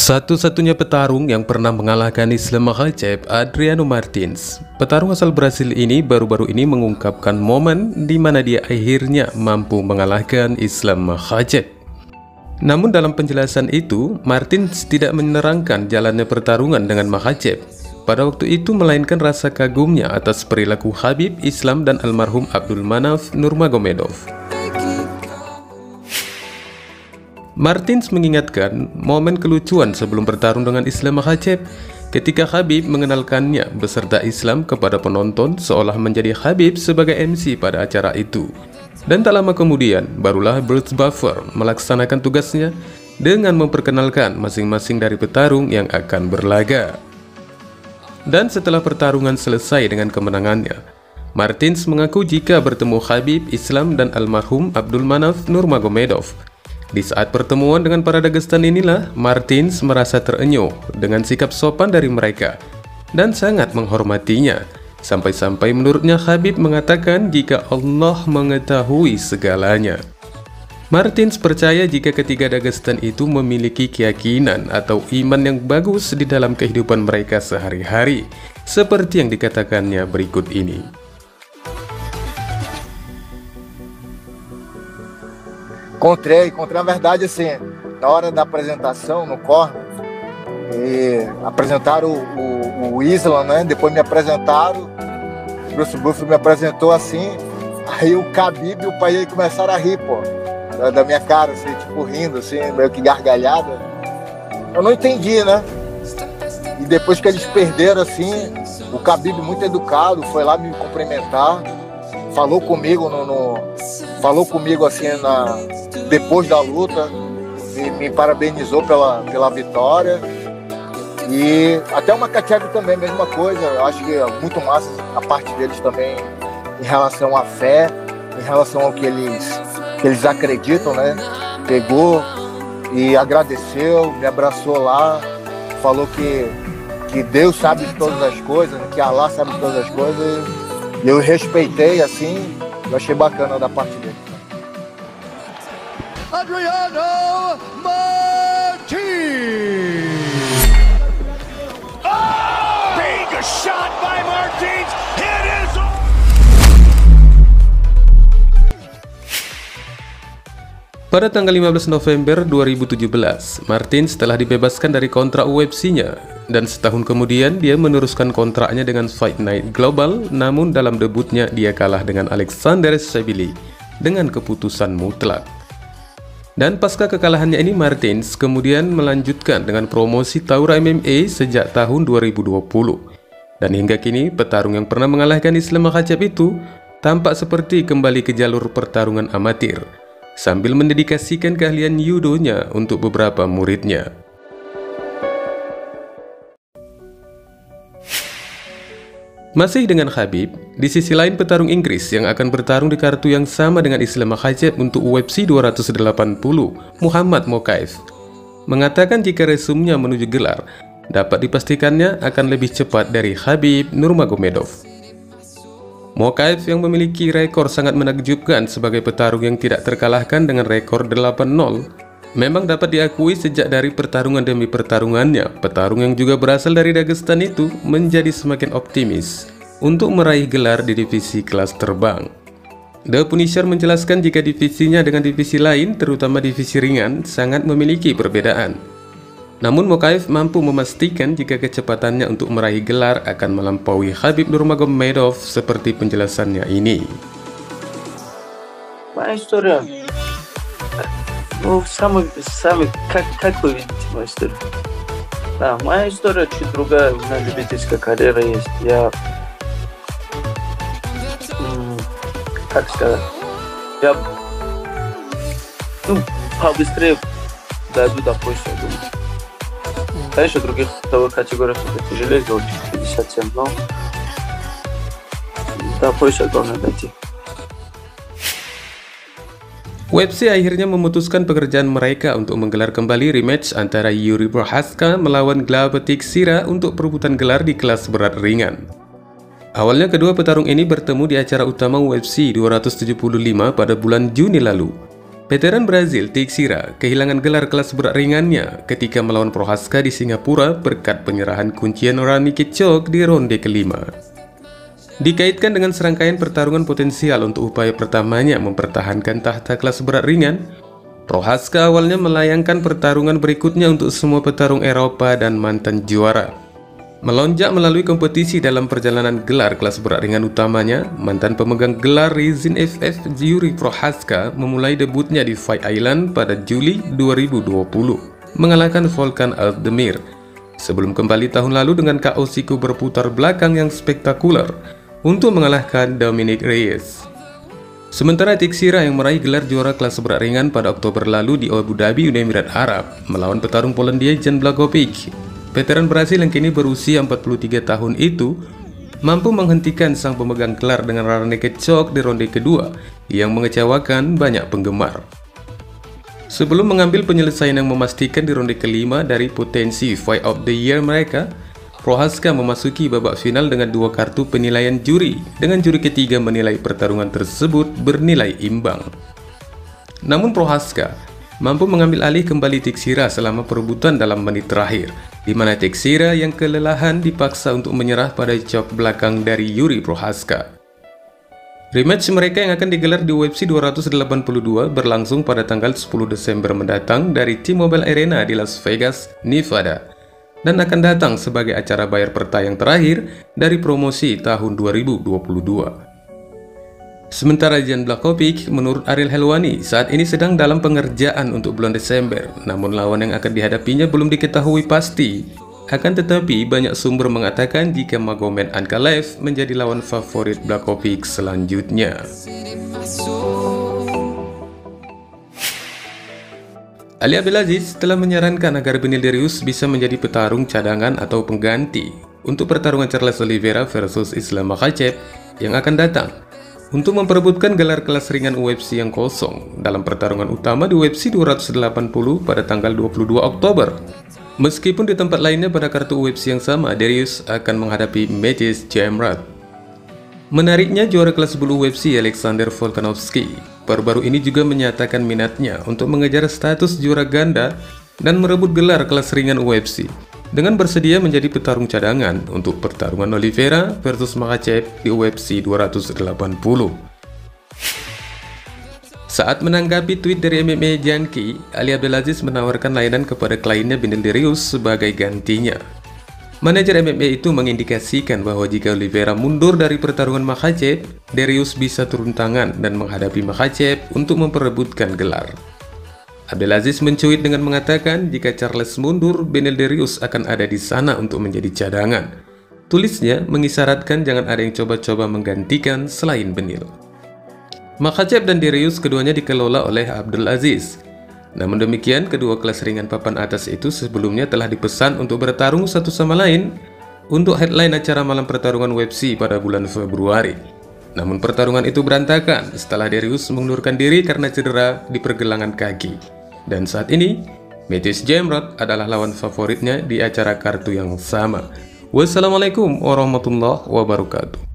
Satu-satunya petarung yang pernah mengalahkan Islam Makhachev, Adriano Martins. Petarung asal Brasil ini baru-baru ini mengungkapkan momen di mana dia akhirnya mampu mengalahkan Islam Makhachev. Namun dalam penjelasan itu, Martins tidak menerangkan jalannya pertarungan dengan Makhachev pada waktu itu, melainkan rasa kagumnya atas perilaku Khabib Islam dan almarhum Abdulmanaf Nurmagomedov. Martins mengingatkan momen kelucuan sebelum bertarung dengan Islam Makhachev ketika Khabib mengenalkannya beserta Islam kepada penonton seolah menjadi Khabib sebagai MC pada acara itu. Dan tak lama kemudian, barulah Bruce Buffer melaksanakan tugasnya dengan memperkenalkan masing-masing dari petarung yang akan berlaga. Dan setelah pertarungan selesai dengan kemenangannya, Martins mengaku jika bertemu Khabib Islam dan almarhum Abdulmanaf Nurmagomedov. Di saat pertemuan dengan para Dagestan inilah, Martins merasa terenyuh dengan sikap sopan dari mereka dan sangat menghormatinya. Sampai-sampai menurutnya Khabib mengatakan jika Allah mengetahui segalanya. Martins percaya jika ketiga Dagestan itu memiliki keyakinan atau iman yang bagus di dalam kehidupan mereka sehari-hari, seperti yang dikatakannya berikut ini. Encontrei na verdade assim, na hora da apresentação no corner, e apresentaram o Islam, né? Depois me apresentaram, o Bruce Buffer me apresentou assim, aí o Khabib e o pai começaram a rir, pô, da minha cara, assim, tipo rindo, assim, meio que gargalhada. Eu não entendi, né? E depois que eles perderam, assim, o Khabib muito educado, foi lá me cumprimentar, falou comigo falou comigo assim depois da luta, me parabenizou pela vitória. E até o Makhachev também, mesma coisa. Eu acho que é muito massa a parte deles também em relação à fé, em relação ao que eles acreditam, né? Pegou e agradeceu, me abraçou lá, falou que Deus sabe de todas as coisas, que Allah sabe de todas as coisas. E eu respeitei assim, eu achei bacana da parte dele. Adriano Martins! Oh! Big shot by Martins! It is on! Pada tanggal 15 November 2017, Martins telah dibebaskan dari kontrak UFC-nya dan setahun kemudian dia meneruskan kontraknya dengan Fight Night Global, namun dalam debutnya dia kalah dengan Alexander Shevili dengan keputusan mutlak. Dan pasca kekalahannya ini, Martins kemudian melanjutkan dengan promosi Taura MMA sejak tahun 2020. Dan hingga kini, petarung yang pernah mengalahkan Islam Makhachev itu tampak seperti kembali ke jalur pertarungan amatir, sambil mendedikasikan keahlian judonya untuk beberapa muridnya. Masih dengan Khabib, di sisi lain petarung Inggris yang akan bertarung di kartu yang sama dengan Islam Makhachev untuk UFC 280, Muhammad Mokaev, mengatakan jika resumnya menuju gelar dapat dipastikannya akan lebih cepat dari Khabib Nurmagomedov. Mokaev yang memiliki rekor sangat menakjubkan sebagai petarung yang tidak terkalahkan dengan rekor 8-0, memang dapat diakui sejak dari pertarungan demi pertarungannya, petarung yang juga berasal dari Dagestan itu menjadi semakin optimis untuk meraih gelar di divisi kelas terbang. The Punisher menjelaskan jika divisinya dengan divisi lain, terutama divisi ringan, sangat memiliki perbedaan. Namun Mokaev mampu memastikan jika kecepatannya untuk meraih gelar akan melampaui Khabib Nurmagomedov seperti penjelasannya ini. Ну, самый, как вы видите мою историю? Да, моя история чуть другая, у меня любительская карьера есть. Я, как сказать, я, побыстрее дойду до пояса, я думаю. Конечно, других весовых категориях это тяжелее сделать, 57, но до пояса главное дойти. UFC akhirnya memutuskan pekerjaan mereka untuk menggelar kembali rematch antara Yuri Prochazka melawan Gleb Teixeira untuk perebutan gelar di kelas berat ringan. Awalnya kedua petarung ini bertemu di acara utama UFC 275 pada bulan Juni lalu. Veteran Brazil Teixeira kehilangan gelar kelas berat ringannya ketika melawan Prohaska di Singapura berkat penyerahan kuncian Rani Kecok di ronde kelima. Dikaitkan dengan serangkaian pertarungan potensial untuk upaya pertamanya mempertahankan tahta kelas berat ringan, Prohaska awalnya melayangkan pertarungan berikutnya untuk semua petarung Eropa dan mantan juara. Melonjak melalui kompetisi dalam perjalanan gelar kelas berat ringan utamanya, mantan pemegang gelar Rizin FF Yuri Prohaska memulai debutnya di Fight Island pada Juli 2020, mengalahkan Volkan Oezdemir, sebelum kembali tahun lalu dengan KO siku berputar belakang yang spektakuler untuk mengalahkan Dominic Reyes. Sementara Teixeira yang meraih gelar juara kelas berat ringan pada Oktober lalu di Abu Dhabi, Uni Emirat Arab, melawan petarung Polandia Jan Blachowicz. Veteran Brasil yang kini berusia 43 tahun itu mampu menghentikan sang pemegang gelar dengan Rani Kecok di ronde kedua yang mengecewakan banyak penggemar. Sebelum mengambil penyelesaian yang memastikan di ronde kelima dari potensi Fight of the Year mereka, Prohaska memasuki babak final dengan 2 kartu penilaian juri, dengan juri ketiga menilai pertarungan tersebut bernilai imbang. Namun Prohaska mampu mengambil alih kembali Teixeira selama perebutan dalam menit terakhir, di mana Teixeira yang kelelahan dipaksa untuk menyerah pada chop belakang dari Yuri Prohaska. Rematch mereka yang akan digelar di UFC 282 berlangsung pada tanggal 10 Desember mendatang dari T-Mobile Arena di Las Vegas, Nevada, dan akan datang sebagai acara bayar pertayang terakhir dari promosi tahun 2022. Sementara Jan Blachowicz menurut Ariel Helwani saat ini sedang dalam pengerjaan untuk bulan Desember, namun lawan yang akan dihadapinya belum diketahui pasti. Akan tetapi banyak sumber mengatakan jika Magomed Ankalaev menjadi lawan favorit Blachowicz selanjutnya. Ali Abdelaziz telah menyarankan agar Beneil Dariush bisa menjadi petarung cadangan atau pengganti untuk pertarungan Charles Oliveira versus Islam Makhachev yang akan datang, untuk memperebutkan gelar kelas ringan UFC yang kosong dalam pertarungan utama di UFC 280 pada tanggal 22 Oktober. Meskipun di tempat lainnya pada kartu UFC yang sama, Dariush akan menghadapi Mateusz Gamrot. Menariknya, juara kelas bulu UFC Alexander Volkanovski baru-baru ini juga menyatakan minatnya untuk mengejar status juara ganda dan merebut gelar kelas ringan UFC, dengan bersedia menjadi petarung cadangan untuk pertarungan Oliveira versus Makhachev di UFC 280. Saat menanggapi tweet dari MMA Junkie, Ali Abdelaziz menawarkan layanan kepada kliennya Beneil Dariush sebagai gantinya. Manajer MMA itu mengindikasikan bahwa jika Oliveira mundur dari pertarungan Makhachev, Dariush bisa turun tangan dan menghadapi Makhachev untuk memperebutkan gelar. Abdelaziz mencuit dengan mengatakan jika Charles mundur, Beneil Dariush akan ada di sana untuk menjadi cadangan. Tulisnya mengisyaratkan jangan ada yang coba-coba menggantikan selain Beneil. Makhachev dan Dariush keduanya dikelola oleh Abdelaziz. Namun demikian, kedua kelas ringan papan atas itu sebelumnya telah dipesan untuk bertarung satu sama lain untuk headline acara malam pertarungan UFC pada bulan Februari. Namun pertarungan itu berantakan setelah Dariush mengundurkan diri karena cedera di pergelangan kaki. Dan saat ini, Mateusz Gamrot adalah lawan favoritnya di acara kartu yang sama. Wassalamualaikum warahmatullahi wabarakatuh.